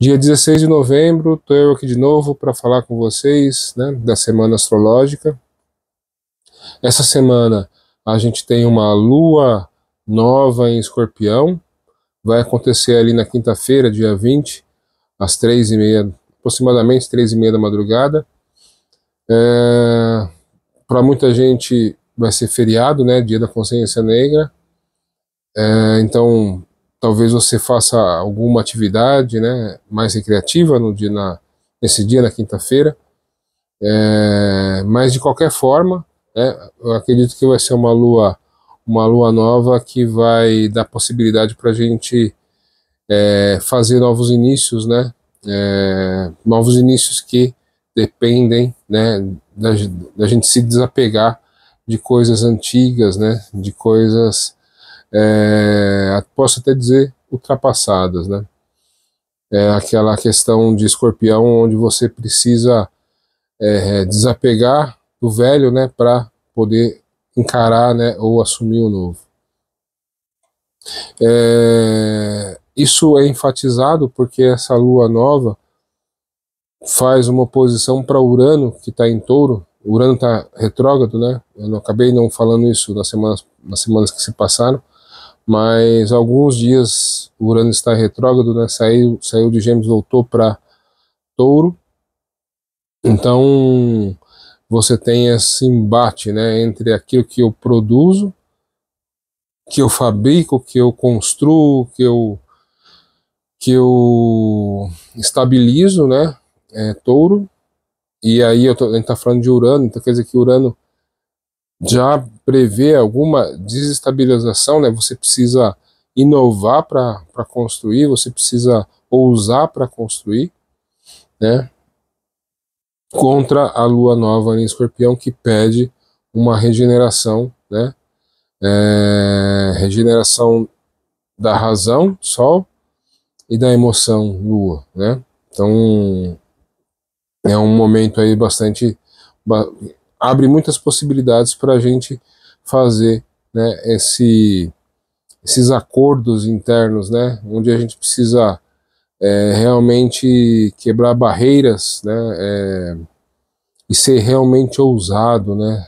Dia 16 de novembro, estou eu aqui de novo para falar com vocês, né, da semana astrológica. Essa semana a gente tem uma lua nova em Escorpião, vai acontecer ali na quinta-feira, dia 20, às 3h30, aproximadamente 3h30 da madrugada. Para muita gente vai ser feriado, né, Dia da Consciência Negra, então talvez você faça alguma atividade, né, mais recreativa nesse dia, na quinta-feira. Mas de qualquer forma, né, eu acredito que vai ser uma lua nova que vai dar possibilidade para a gente fazer novos inícios, né, novos inícios que dependem, né, da gente se desapegar de coisas antigas, né, de coisas, posso até dizer, ultrapassadas, né. Aquela questão de Escorpião onde você precisa desapegar do velho, né, para poder encarar, né, ou assumir o novo. Isso é enfatizado porque essa lua nova faz uma oposição para Urano, que está em Touro. Urano está retrógrado, né? Eu não acabei não falando isso nas semanas que se passaram, mas alguns dias Urano está retrógrado, né? Saiu de Gêmeos, voltou para Touro. Então você tem esse embate, né, entre aquilo que eu produzo, que eu fabrico, que eu construo, que eu estabilizo, né, Touro, e aí a gente está falando de Urano, então quer dizer que Urano já prevê alguma desestabilização, né, você precisa inovar para construir, você precisa ousar para construir, né, contra a lua nova em Escorpião, que pede uma regeneração, né, regeneração da razão, Sol, e da emoção, Lua, né? Então é um momento aí abre muitas possibilidades para a gente fazer, né, esses acordos internos, né, onde a gente precisa realmente quebrar barreiras, né, e ser realmente ousado, né.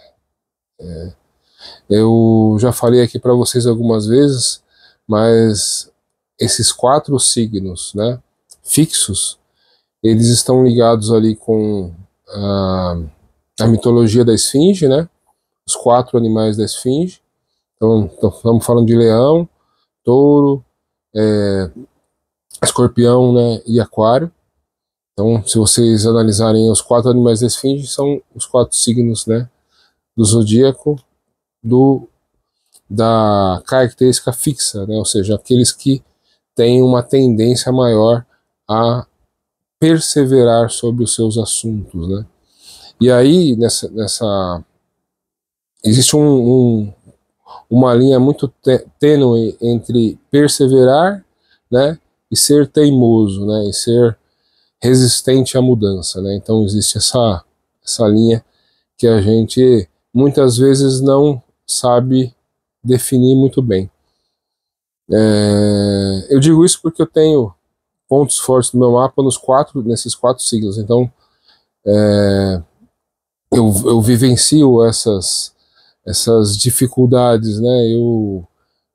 Eu já falei aqui para vocês algumas vezes, mas esses 4 signos, né, fixos, eles estão ligados ali com a mitologia da esfinge, né, os 4 animais da esfinge. Então estamos falando de leão, touro, escorpião, né, e aquário. Então, se vocês analisarem os 4 animais da esfinge, são os 4 signos, né, do zodíaco, da característica fixa, né, ou seja, aqueles que têm uma tendência maior a perseverar sobre os seus assuntos, né. E aí, existe uma linha muito tênue entre perseverar, né, e ser teimoso, né, e ser resistente à mudança, né. Então existe essa linha que a gente muitas vezes não sabe definir muito bem. Eu digo isso porque eu tenho pontos fortes no meu mapa nesses 4 signos, então eu vivencio essas dificuldades, né? Eu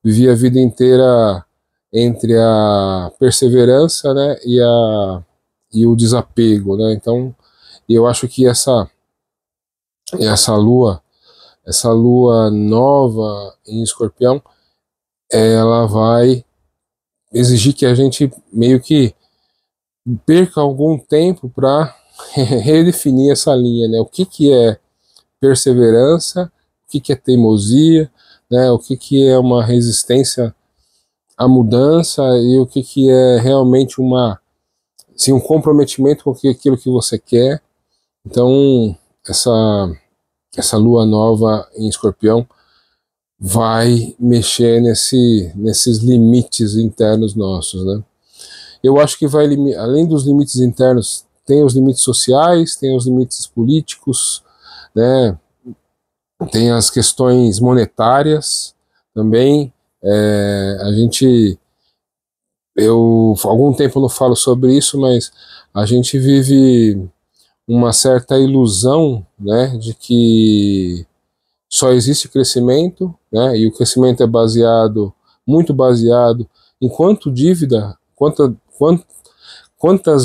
vivi a vida inteira entre a perseverança, né, e o desapego, né? Então, eu acho que essa lua nova em Escorpião, ela vai exigir que a gente meio que perca algum tempo para redefinir essa linha, né? O que é perseverança, o que é teimosia, né? O que é uma resistência à mudança e o que é realmente assim, um comprometimento com aquilo que você quer. Então, essa lua nova em Escorpião vai mexer nesses limites internos nossos, né? Eu acho que além dos limites internos, tem os limites sociais, tem os limites políticos, né? Tem as questões monetárias também. A gente eu há algum tempo não falo sobre isso, mas a gente vive uma certa ilusão, né, de que só existe crescimento, né, e o crescimento é baseado, muito baseado em quanto dívida, quantas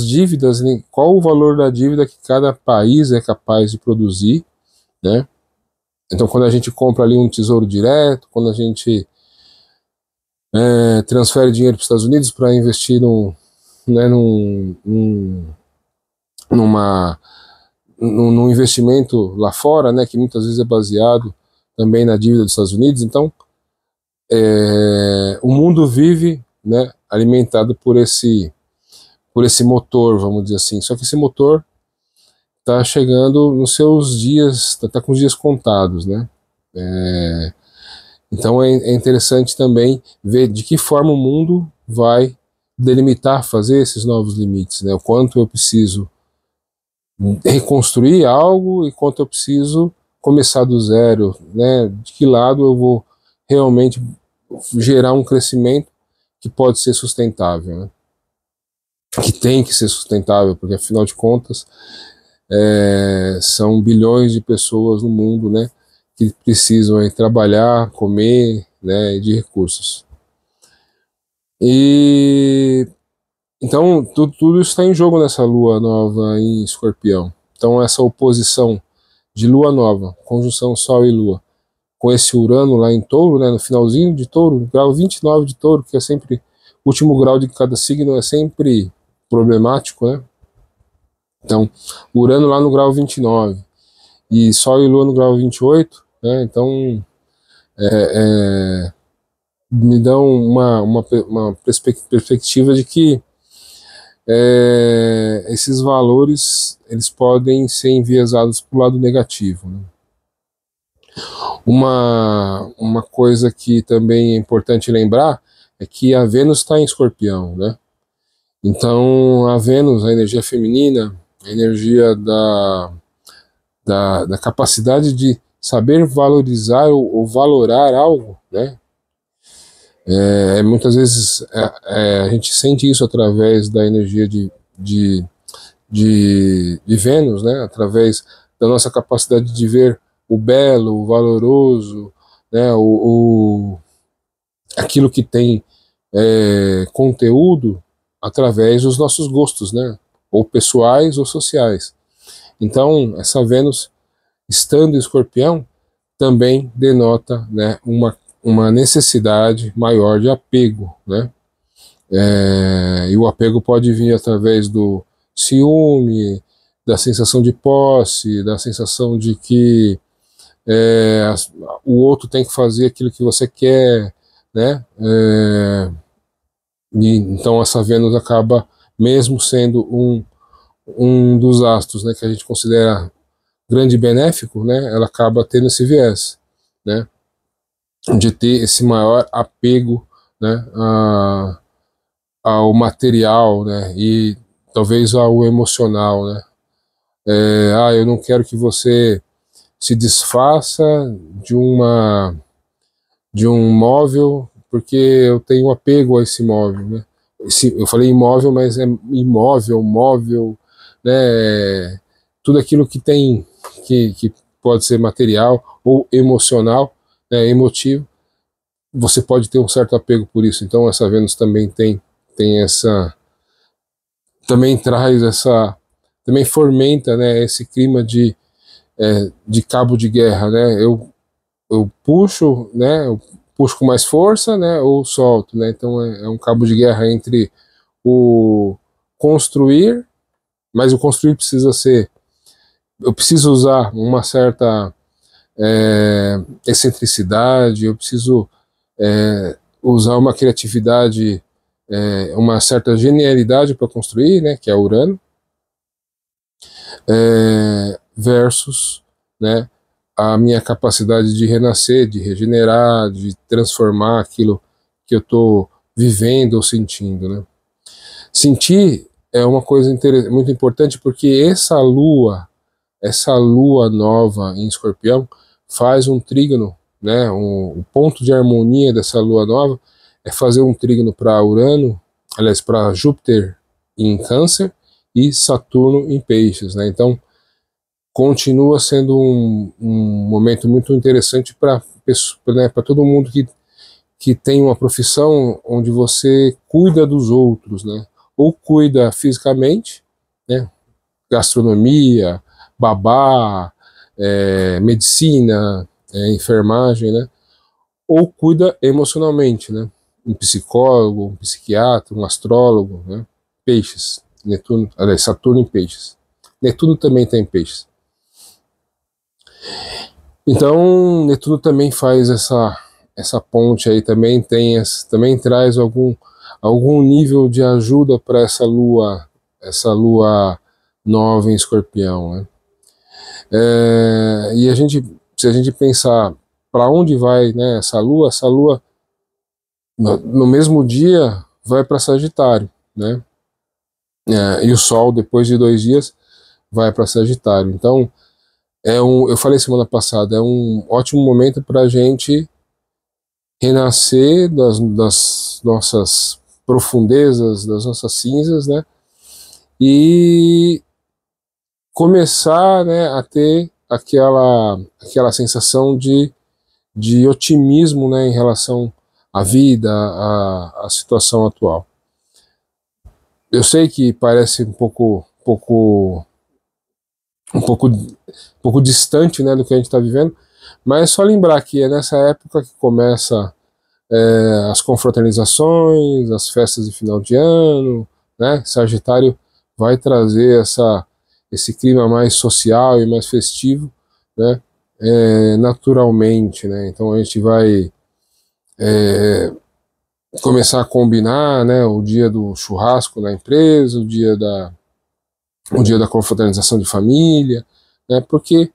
dívidas, né, qual o valor da dívida que cada país é capaz de produzir, né? Então, quando a gente compra ali um tesouro direto, quando a gente transfere dinheiro para os Estados Unidos para investir né, numa, num investimento lá fora, né, que muitas vezes é baseado também na dívida dos Estados Unidos. Então, o mundo vive, né, alimentado por esse motor, vamos dizer assim. Só que esse motor está chegando nos seus dias, está com os dias contados, né? Então é interessante também ver de que forma o mundo vai delimitar, fazer esses novos limites, né? O quanto eu preciso reconstruir algo e quanto eu preciso começar do zero, né? De que lado eu vou realmente gerar um crescimento que pode ser sustentável, né? Que tem que ser sustentável, porque afinal de contas são bilhões de pessoas no mundo, né, que precisam trabalhar, comer, né, de recursos. E então tudo isso está em jogo nessa lua nova em Escorpião. Então essa oposição de lua nova, conjunção Sol e Lua, com esse Urano lá em Touro, né, no finalzinho de Touro, grau 29 de Touro, que é sempre o último grau de cada signo, é sempre problemático, né? Então, Urano lá no grau 29 e Sol e Lua no grau 28, né? Então, me dão uma perspectiva de que esses valores eles podem ser enviesados para o lado negativo, né? Uma coisa que também é importante lembrar é que a Vênus está em Escorpião, né? Então, a Vênus, a energia feminina, a energia da capacidade de saber valorizar ou valorar algo, né? Muitas vezes a gente sente isso através da energia de Vênus, né? Através da nossa capacidade de ver o belo, o valoroso, né? Aquilo que tem conteúdo através dos nossos gostos, né? Ou pessoais ou sociais. Então, essa Vênus estando em Escorpião também denota, né, uma necessidade maior de apego, né? E o apego pode vir através do ciúme, da sensação de posse, da sensação de que o outro tem que fazer aquilo que você quer, né? E então essa Vênus acaba, mesmo sendo um dos astros, né, que a gente considera grande benéfico, né, ela acaba tendo esse viés, né, de ter esse maior apego, né, ao material, né, e talvez ao emocional, né. Eu não quero que você se desfaça de um móvel porque eu tenho apego a esse móvel, né. Eu falei imóvel, mas é imóvel, móvel, né, tudo aquilo que tem, que pode ser material ou emocional, né, emotivo, você pode ter um certo apego por isso. Então essa Vênus também tem essa, também traz essa, também fomenta, né, esse clima de cabo de guerra, né, eu puxo, né, eu puxo com mais força, né, ou solto, né, então é um cabo de guerra entre o construir, mas o construir precisa ser, eu preciso usar uma certa excentricidade, eu preciso usar uma criatividade, uma certa genialidade para construir, né, que é Urano, versus, né, a minha capacidade de renascer, de regenerar, de transformar aquilo que eu estou vivendo ou sentindo, né. Sentir é uma coisa muito importante, porque essa lua nova em Escorpião faz um trígono, né, o ponto de harmonia dessa lua nova é fazer um trígono para Urano aliás, para Júpiter em Câncer e Saturno em Peixes, né? Então, continua sendo um momento muito interessante para, né, para todo mundo que tem uma profissão onde você cuida dos outros, né? Ou cuida fisicamente, né? Gastronomia, babá, medicina, enfermagem, né? Ou cuida emocionalmente, né? Um psicólogo, um psiquiatra, um astrólogo, né? Peixes, Netuno, aliás, Saturno em Peixes. Netuno também tem Peixes. Então, Netuno também faz essa ponte aí, também traz algum nível de ajuda para essa lua nova em Escorpião, né? E se a gente pensar para onde vai, né, essa lua no mesmo dia vai para Sagitário, né? E o Sol, depois de 2 dias, vai para Sagitário. Então, eu falei semana passada, é um ótimo momento para a gente renascer das nossas profundezas, das nossas cinzas, né? E começar, né, a ter aquela sensação de otimismo, né, em relação à vida, à situação atual. Eu sei que parece um pouco distante, né, do que a gente está vivendo, mas é só lembrar que é nessa época que começa as confraternizações, as festas de final de ano, né? Sagitário vai trazer esse clima mais social e mais festivo, né? Naturalmente, né? Então a gente vai começar a combinar, né? O dia do churrasco na empresa, o dia da confraternização de família, né? Porque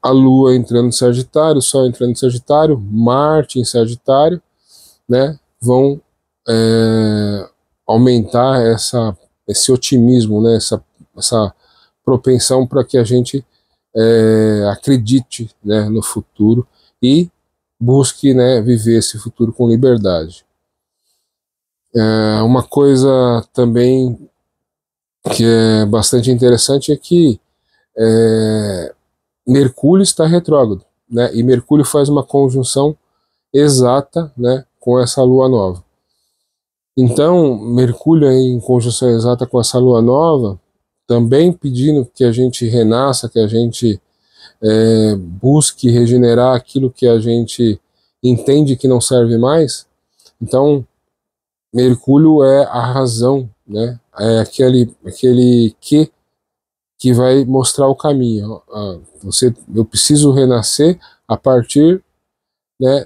a Lua entrando em Sagitário, o Sol entrando em Sagitário, Marte em Sagitário, né, vão aumentar esse otimismo, né, essa propensão para que a gente acredite, né, no futuro e busque, né, viver esse futuro com liberdade. Uma coisa também que é bastante interessante é que Mercúrio está retrógrado, né, e Mercúrio faz uma conjunção exata, né, com essa lua nova. Então, Mercúrio em conjunção exata com essa lua nova, também pedindo que a gente renasça, que a gente busque regenerar aquilo que a gente entende que não serve mais. Então, Mercúrio é a razão, né? É aquele que vai mostrar o caminho. Eu preciso renascer a partir, né,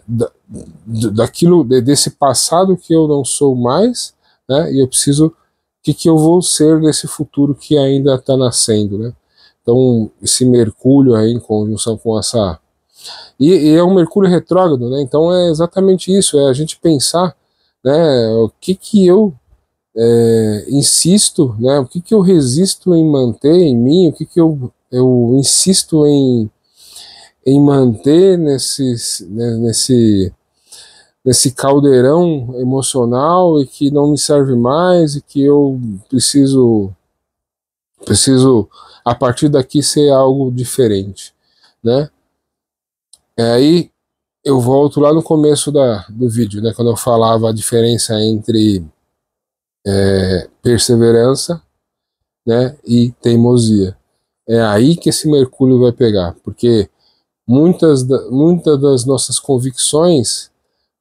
desse passado que eu não sou mais, né, e eu preciso, o que eu vou ser nesse futuro que ainda está nascendo, né? Então, esse Mercúrio aí em conjunção com e é um Mercúrio retrógrado, né? Então é exatamente isso, é a gente pensar, né, o que eu insisto, né, o que eu resisto em manter em mim, o que eu insisto em manter nesse caldeirão emocional e que não me serve mais e que eu preciso a partir daqui ser algo diferente, né? Aí eu volto lá no começo do vídeo, né, quando eu falava a diferença entre perseverança, né, e teimosia. É aí que esse Mercúrio vai pegar, porque muitas das nossas convicções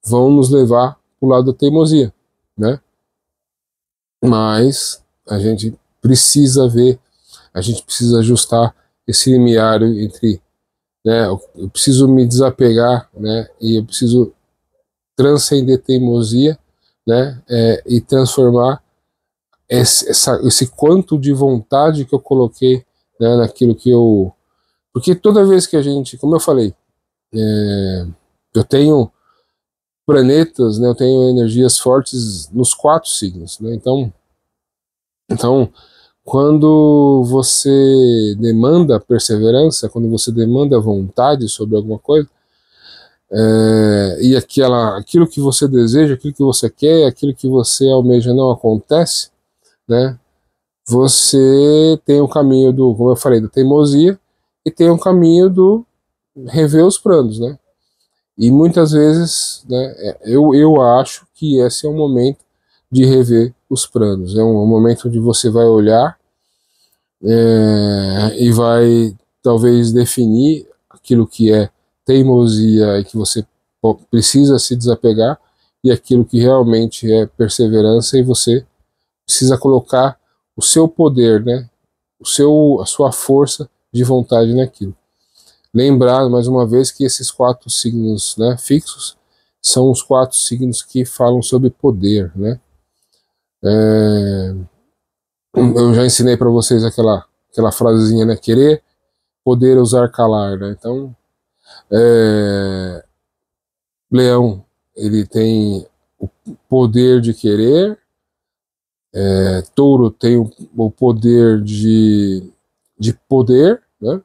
vão nos levar para o lado da teimosia, né? Mas a gente precisa a gente precisa ajustar esse limiar entre, né, eu preciso me desapegar, né, e eu preciso transcender teimosia, né, e transformar esse quanto de vontade que eu coloquei, né, naquilo que eu... Porque toda vez que a gente, como eu falei, eu tenho planetas, né, eu tenho energias fortes nos 4 signos, né, então, quando você demanda perseverança, quando você demanda vontade sobre alguma coisa, e aquilo que você deseja, aquilo que você quer, aquilo que você almeja não acontece, né? Você tem o caminho do, como eu falei, da teimosia, e tem o caminho do rever os planos, né? E muitas vezes, né, eu acho que esse é o momento de rever os planos. É um momento onde você vai olhar e vai talvez definir aquilo que é teimosia e que você precisa se desapegar, e aquilo que realmente é perseverança, e você precisa colocar o seu poder, né, a sua força de vontade naquilo. Lembrar mais uma vez que esses 4 signos, né, fixos são os 4 signos que falam sobre poder, né? Eu já ensinei para vocês aquela frasezinha, né? Querer, poder, usar, calar, né? Então, Leão, ele tem o poder de querer, Touro tem o poder de poder, né?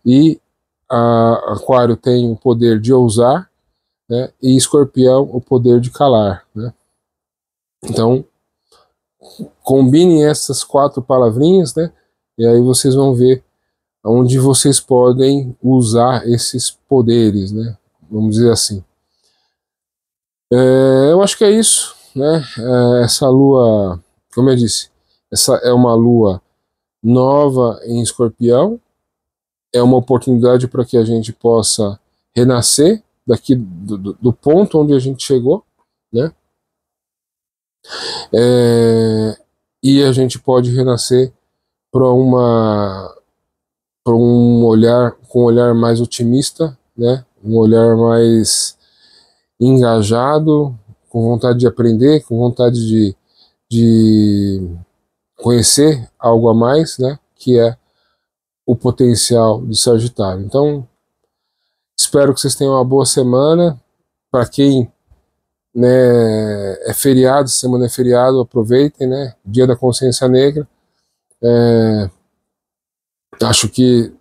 E Aquário tem o poder de ousar, né? E Escorpião o poder de calar, né? Então, combinem essas 4 palavrinhas, né? E aí vocês vão ver onde vocês podem usar esses poderes, né? Vamos dizer assim. Eu acho que é isso, né? Essa lua, como eu disse, essa é uma lua nova em Escorpião, é uma oportunidade para que a gente possa renascer daqui do ponto onde a gente chegou, né? E a gente pode renascer para um olhar, com um olhar mais otimista, né? Um olhar mais engajado, com vontade de aprender, com vontade de conhecer algo a mais, né? Que é o potencial de Sagitário. Então, espero que vocês tenham uma boa semana. Para quem, né, é feriado, semana é feriado, aproveitem, né? Dia da Consciência Negra. Acho que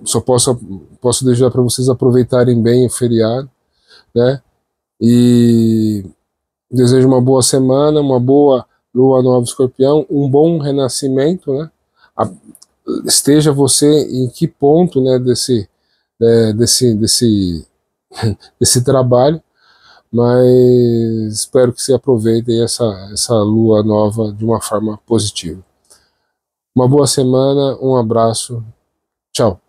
só posso deixar para vocês aproveitarem bem o feriado, né? E desejo uma boa semana, uma boa lua nova Escorpião, um bom renascimento, né? Esteja você em que ponto, né, desse trabalho, mas espero que você aproveitem essa lua nova de uma forma positiva. Uma boa semana, um abraço, tchau.